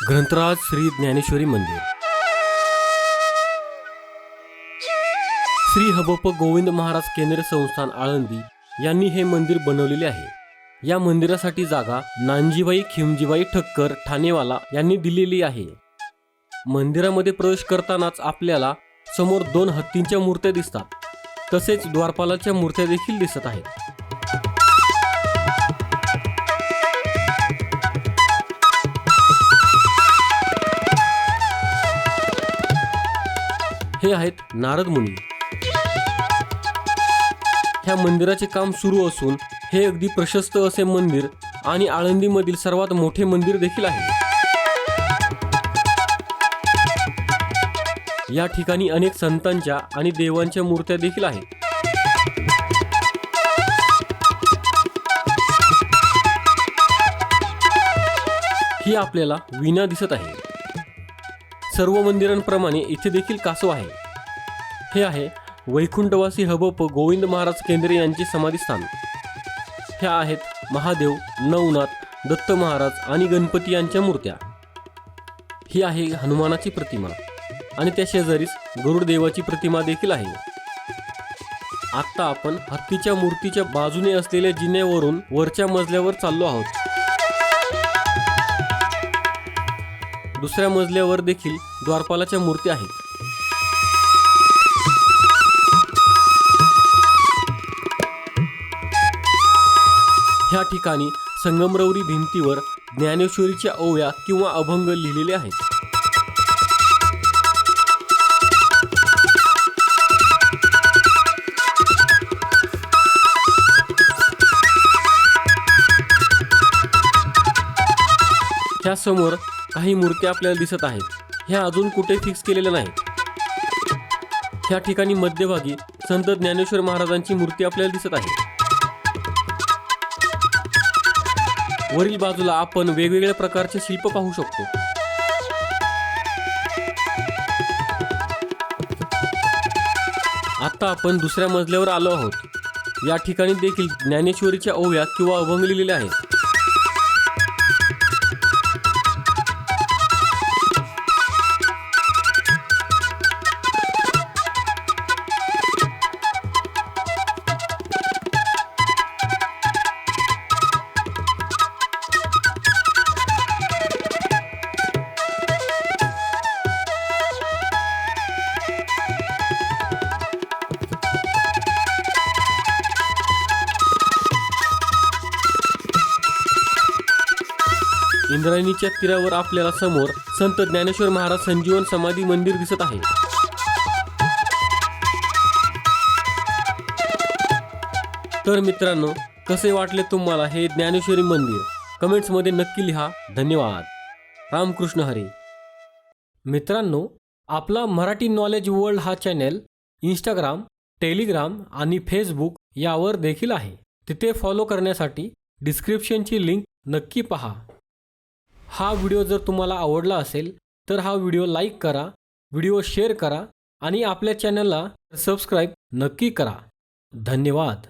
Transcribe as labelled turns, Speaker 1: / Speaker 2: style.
Speaker 1: ग्रंथराज श्री ज्ञानेश्वरी मंदिर। श्री हबप गोविंद महाराज केंद्र संस्थान आळंदी यांनी हे मंदिर बनवलेले आहे। या मंदिरासाठी जागा नानजीबाई खिमजीबाई ठक्कर ठाणेवाला यांनी दिलेली आहे। मंदिरामध्ये प्रवेश करतानाच आपल्याला समोर 2 हत्तींच्या मूर्त्या दिसतात, तसेच द्वारपालाच्या मूर्त्या देखील दिसत आहेत। हे आहेत नारद मुनी। ह्या मंदिराचे काम सुरू असून हे अगदी प्रशस्त असे मंदिर आणि आळंदीमधील सर्वात मोठे मंदिर देखील आहे। या ठिकाणी अनेक संतांच्या आणि देवांच्या मूर्त्या देखील आहेत। ही आपल्याला वीणा दिसत आहे। सर्व मंदिरांप्रमाणे इथे देखील कासव आहे। हे आहे वैकुंठवासी हबप गोविंद महाराज केंद्रे यांचे समाधीस्थान। ह्या आहेत महादेव, नवनाथ, दत्त महाराज आणि गणपती यांच्या मूर्त्या। ही आहे हनुमानाची प्रतिमा आणि त्या शेजारीच गरुडदेवाची प्रतिमा देखील आहे। आता आपण हत्तीच्या मूर्तीच्या बाजूने असलेल्या जिन्यावरून वरच्या मजल्यावर चाललो आहोत। दुसऱ्या मजल्यावर देखील द्वारपालाच्या मूर्ती आहेत। ह्या ठिकाणी संगमरवरी भिंतीवर ज्ञानेश्वरीच्या ओव्या किंवा अभंग लिहिलेले आहेत। ह्या समोर काही मूर्त्या आपल्याला दिसत आहेत। ह्या अजून कुठे फिक्स केलेल्या नाहीत। ह्या ठिकाणी मध्यभागी संत ज्ञानेश्वर महाराजांची मूर्ती आपल्याला दिसत आहे। वरील बाजूला आपण वेगवेगळ्या प्रकारचे शिल्प पाहू शकतो। आता आपण दुसऱ्या मजल्यावर आलो आहोत। या ठिकाणी देखील ज्ञानेश्वरीच्या ओव्या किंवा अभंग लिहिलेले आहेत। इंद्रायणीच्या तीरावर आपल्याला समोर संत ज्ञानेश्वर महाराज संजीवन समाधी मंदिर दिसत आहे। तर मित्रांनो, कसे वाटले तुम्हाला हे ज्ञानेश्वरी मंदिर? कमेंट्स मध्ये नक्की लिहा। धन्यवाद। रामकृष्ण हरी। मित्रांनो, आपला मराठी नॉलेज वर्ल्ड हा चॅनल इंस्टाग्राम, टेलिग्राम आणि फेसबुक यावर देखील आहे। तिथे फॉलो करण्यासाठी डिस्क्रिप्शनची लिंक नक्की पहा। हा व्हिडिओ जर तुम्हाला आवडला असेल तर हा व्हिडिओ लाईक करा, व्हिडिओ शेअर करा आणि आपल्या चॅनलला सबस्क्राईब नक्की करा। धन्यवाद।